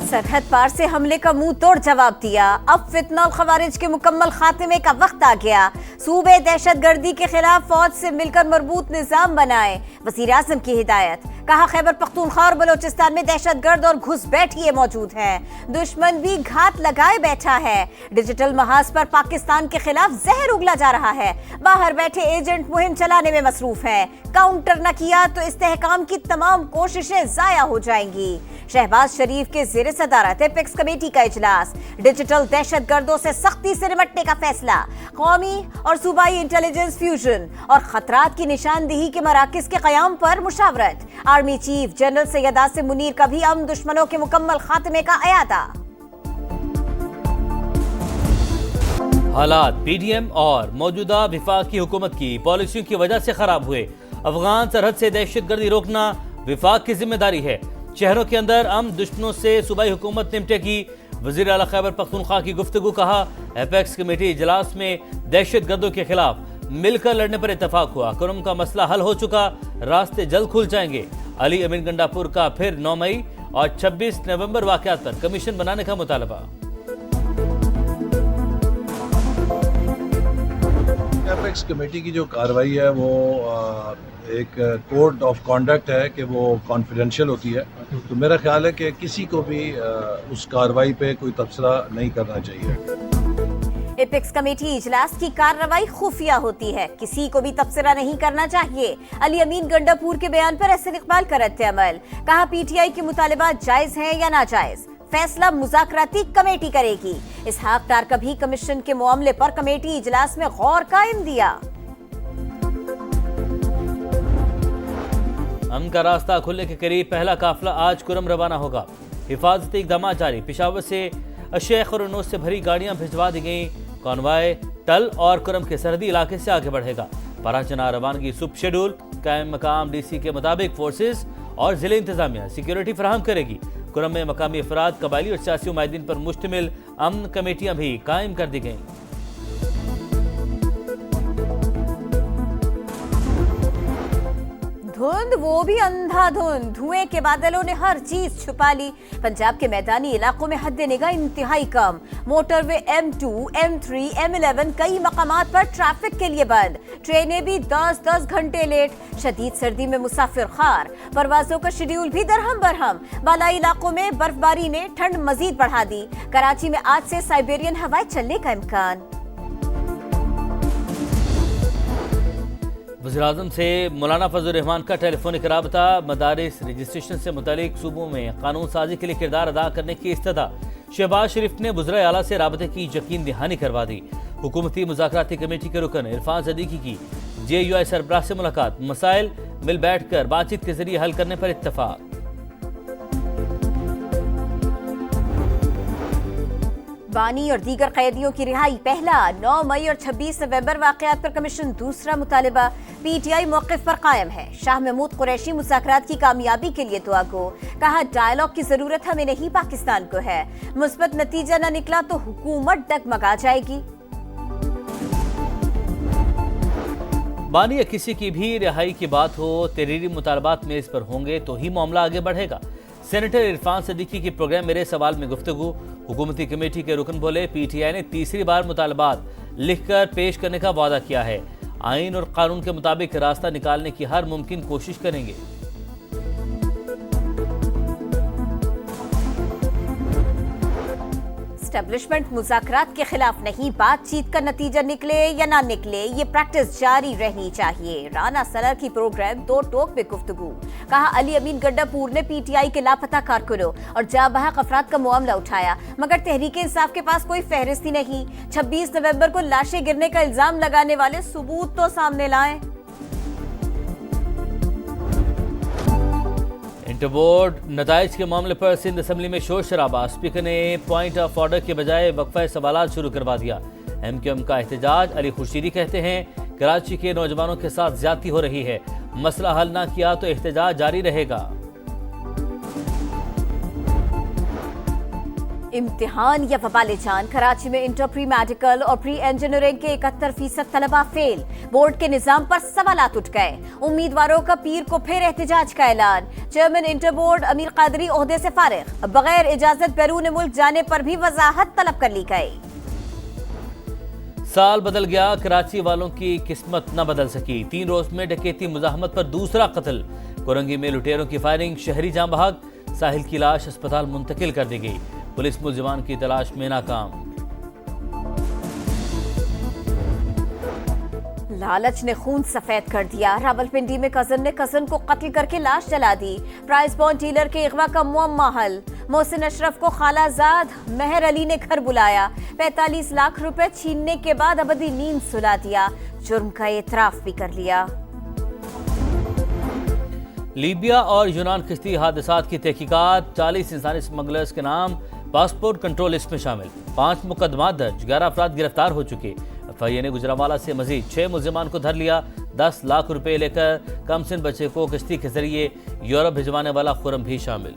सरहद पार से हमले का मुंह तोड़ जवाब दिया। अब फितना और खवारिज के मुकम्मल खात्मे का वक्त आ गया। सूबे दहशतगर्दी के खिलाफ फौज से मिलकर मजबूत निजाम बनाए, वजीर आजम की हिदायत। कहा खैबर पख्तूनख्वा और बलोचिस्तान में दहशतगर्द और घुसपैठिए मौजूद हैं, दुश्मन भी घात लगाए बैठा है। डिजिटल महाज पर पाकिस्तान के खिलाफ जहर उगला जा रहा है। बाहर बैठे एजेंट मुहिम चलाने में मसरूफ है। काउंटर न किया तो इस्तेहकाम की तमाम कोशिशें जाया हो जाएंगी। शहबाज शरीफ के ज़ेरे सदारत एपेक्स कमेटी का इजलास। डिजिटल दहशतगर्दों से सख्ती से निपटने का फैसला। कौमी और सूबाई इंटेलिजेंस फ्यूजन और खतरात की निशानदेही के मराकज के कयाम पर मुशावरत। Army chief general Syed Asim Munir का भी अमन दुश्मनों के मुकम्मल खात्मे का अयादा। हालात पीडीएम और मौजूदा विफाकी हुकूमत की पॉलिसियों की वजह से खराब हुए। अफगान सरहद से दहशतगर्दी रोकना विफाक की जिम्मेदारी है। शहरों के अंदर अमन दुश्मनों से सूबाई हुकूमत निपटेगी। वज़ीर आला खैबर पख्तूनख्वा की गुफ्तगू। कहा एपेक्स कमेटी इजलास में दहशतगर्दों के खिलाफ मिलकर लड़ने पर इतफाक हुआ। कुरम का मसला हल हो चुका, रास्ते जल्द खुल जाएंगे। अली अमीन गंडापुर का फिर 9 मई और 26 नवंबर वाक़यात पर कमीशन बनाने का मुतालबा। एपेक्स कमेटी की जो कार्रवाई है वो एक कोड ऑफ कॉन्डक्ट है कि वो कॉन्फिडेंशियल होती है, तो मेरा ख्याल है कि किसी को भी उस कार्रवाई पे कोई तबसरा नहीं करना चाहिए। एपेक्स कमेटी इजलास की कार्रवाई खुफिया होती है, किसी को भी तबसरा नहीं करना चाहिए। अली अमीन गंडापुर के बयान पर एहसन इकबाल का रद्द-ए-अमल। कहा पीटीआई के मुतालिबात जायज हैं या नाजायज, फैसला मुज़ाकराती कमेटी करेगी। इसहाक डार का भी कमीशन के मामले पर कमेटी इजलास में गौर का इंदिया। अमन का रास्ता खुलने के करीब पहला काफिला आज कुरम रवाना होगा। हिफाजती इक़दाम जारी। पेशावर से शेख और उनोस से भरी गाड़ियां भिजवा दी गई। कॉन्वाय टल और कुरम के सरहदी इलाके से आगे बढ़ेगा। पराचना रवानगी सुब शेड्यूल। कायम मकाम डीसी के मुताबिक फोर्सेज और जिले इंतजामिया सिक्योरिटी फराहम करेगी। कुरम में मकामी अफराद, कबायली और सियासी उमायदीन पर मुश्तमिल अमन कमेटियां भी कायम कर दी गईं। धुंध, वो भी अंधाधुंध। धुएं के बादलों ने हर चीज छुपा ली। पंजाब के मैदानी इलाकों में हद निगाह इंतहाई कम। मोटरवे M2, M3, M11 कई मकामात पर ट्रैफिक के लिए बंद। ट्रेनें भी 10-10 घंटे लेट। शदीद सर्दी में मुसाफिर खार। परवाजों का शेड्यूल भी दरहम बरहम। बालाई इलाकों में बर्फबारी ने ठंड मजीद बढ़ा दी। कराची में आज से साइबेरियन हवाएं चलने का इम्कान। वज़ीर-ए-आज़म से मौलाना फजल रहमान का टेलीफोनिक राबता। मदारिस रजिस्ट्रेशन से मुतालिक सूबों में कानून साजी के लिए किरदार अदा करने की इस्तदा। शहबाज शरीफ ने वज़ीर आला से राबते की यकीन दहानी करवा दी। हुकूमती मुज़ाकराती कमेटी के रुकन इरफान सदीकी की JUI सरबराह से मुलाकात। मसाइल मिल बैठ कर बातचीत के जरिए हल करने पर इत्तफाक। बानी और दीगर कैदियों की रिहाई पहला। 9 मई और 26 नवंबर वाक़यात पर कमीशन दूसरा मुतालिबा। पीटीआई मौक़िफ़ पर कायम है। शाह महमूद कुरैशी मुज़ाकरात की कामयाबी के लिए दुआ गो। कहा डायलॉग की जरूरत हमें नहीं, पाकिस्तान को है। मुस्बत नतीजा न निकला तो हुकूमत डगमगा जाएगी। बानी या किसी की भी रिहाई की बात हो, तहरीरी मुतालबात में इस पर होंगे तो ही मामला आगे बढ़ेगा। सेनेटर इरफान सदीकी की प्रोग्राम मेरे सवाल में गुफ्तगू। हुकूमती कमेटी के रुकन बोले पीटीआई ने तीसरी बार मुतालबात लिखकर पेश करने का वादा किया है। आइन और कानून के मुताबिक रास्ता निकालने की हर मुमकिन कोशिश करेंगे। एस्टेब्लिशमेंट मुज़ाकरात के खिलाफ नहीं, बातचीत का नतीजा निकले या ना निकले ये प्रैक्टिस जारी रहनी चाहिए। राना सलर की प्रोग्राम दो टोक में गुफ्तगू। कहा अली अमीन गंडापुर ने पीटीआई के लापता कारकुनों और जाबहक अफराद का मामला उठाया, मगर तहरीक इंसाफ के पास कोई फहरिस्त ही नहीं। 26 नवंबर को लाशें गिरने का इल्जाम लगाने वाले सबूत तो सामने लाएं। इंटरबोर्ड नताइज के मामले पर सिंध असम्बली में शोर शराबा। स्पीकर ने पॉइंट ऑफ ऑर्डर के बजाय वक्फा सवालात शुरू करवा दिया। MQM का एहतजाज। अली खुर्शीदी कहते हैं कराची के नौजवानों के साथ ज्यादती हो रही है, मसला हल ना किया तो एहतजाज जारी रहेगा। इम्तिहान या वबाले जान, कराची में इंटर प्री मेडिकल और प्री इंजीनियरिंग के 71% तलबा फेल। बोर्ड के निजाम पर सवालात उठ गए। उम्मीदवारों का पीर को फिर एहतजाज का ऐलान। चेयरमैन इंटर बोर्ड अमीर कादरी ओहदे से फारिग। बगैर इजाजत बैरून मुल्क जाने पर भी वजाहत तलब कर ली गई। साल बदल गया, कराची वालों की किस्मत न बदल सकी। 3 रोज में डकैती मुजाहमत पर दूसरा कत्ल। कोरंगी में लुटेरों की फायरिंग, शहरी जाम बहक। साहिल की लाश अस्पताल मुंतकिल कर दी गई। पुलिस मुलजिमान की तलाश में नाकाम। लालच ने खून सफेद कर दिया। रावलपिंडी में कजन ने कजन को कत्ल करके लाश जला दी। प्राइस बॉन्ड डीलर के अगवा का मुअम्मा हल। मोहसिन अशरफ को खालाजाद मेहर अली ने घर बुलाया। 45 लाख रुपए छीनने के बाद अबदी नींद सुला दिया। जुर्म का एतराफ भी कर लिया। लीबिया और यूनान किश्ती हादसात की तहकीकात। 40 इंसानी स्मगलर्स के नाम पासपोर्ट कंट्रोल लिस्ट में शामिल। 5 मुकदमा दर्ज, 11 अफराद गिरफ्तार हो चुके। FIA ने गुजरावाला से मजीद 6 मुलजिमान को धर लिया। 10 लाख रुपए लेकर कमसिन बच्चे को किश्ती के जरिए यूरोप भिजवाने वाला खुरम भी शामिल।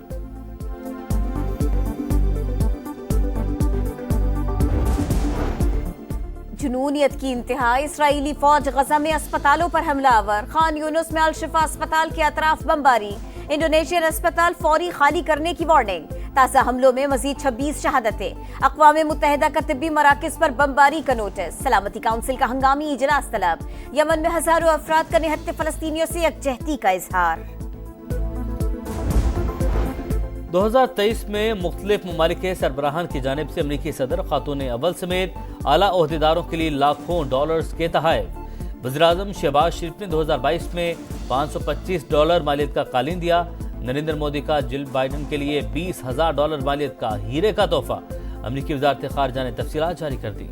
जुनूनियत की इंतहा। इसराइली फौज गजा में अस्पतालों पर हमलावर। खान यूनुस में अल शिफा अस्पताल के अतराफ बमबारी। इंडोनेशियन अस्पताल फौरी खाली करने की वार्निंग। ताज़ा हमलों में मजीद 26 शहादतें। अक़वाम मुत्तहिदा का तिब्बी मराकज़ पर बमबारी का नोटिस। सलामती काउंसिल का हंगामी इजलास तलब। यमन में हजारों अफराद का निहत्ते फलस्तीनियों से यकजहती का इजहार। 2023 में मुख्तलिफ ममालिक के सरबराहान की जानिब से अमरीकी सदर खातून अव्वल समेत आला ओहदेदारों के लिए लाखों डॉलर्स के तोहफे। वज़ीर-ए-आज़म शहबाज शरीफ ने 2022 में $525 मालियत का कालीन दिया। नरेंद्र मोदी का जिल बाइडन के लिए $20,000 मालियत का हीरे का तोहफा। अमरीकी वज़ारत ख़ारिजा ने तफसीलात जारी कर दी।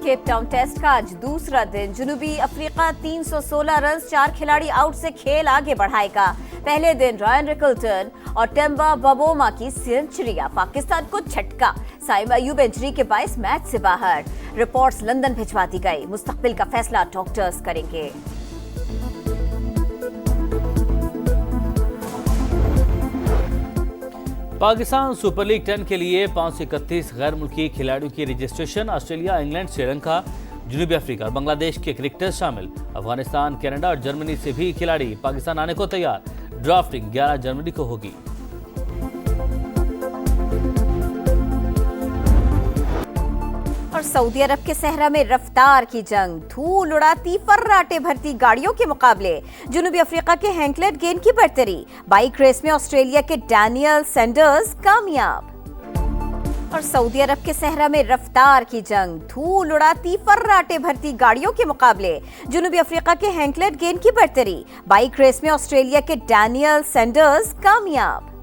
केप टाउन टेस्ट का आज दूसरा दिन। जनूबी अफ्रीका 316 रन, 4 खिलाड़ी आउट से खेल आगे बढ़ाएगा। पहले दिन रायन रिकल्टन और टेम्बा बबोमा की सेंचुरियां। पाकिस्तान को झटका। साइम अयूब इंजरी के बायस मैच से बाहर। रिपोर्ट्स लंदन भिजवा दी गई। मुस्तकबिल का फैसला डॉक्टर्स करेंगे। पाकिस्तान सुपर लीग 10 के लिए 531 गैर मुल्की खिलाड़ियों की रजिस्ट्रेशन। ऑस्ट्रेलिया, इंग्लैंड, श्रीलंका, जनूबी अफ्रीका और बांग्लादेश के क्रिकेटर्स शामिल। अफगानिस्तान, कनाडा और जर्मनी से भी खिलाड़ी पाकिस्तान आने को तैयार। ड्राफ्टिंग 11 जनवरी को होगी। और सऊदी अरब के सहरा में रफ्तार की जंग। धूल उड़ाती, फर्राटे भरती गाड़ियों के मुकाबले। जनूबी अफ्रीका के हैंकलेट गेन की बढ़तरी। बाइक रेस में ऑस्ट्रेलिया के डैनियल सैंडर्स कामयाब। और सऊदी अरब के सहरा में रफ्तार की जंग। धूल उड़ाती, फर्राटे भरती गाड़ियों के मुकाबले। जनूबी अफ्रीका के हैंकलेट गेन की बढ़तरी। बाइक रेस में ऑस्ट्रेलिया के डैनियल सैंडर्स कामयाब।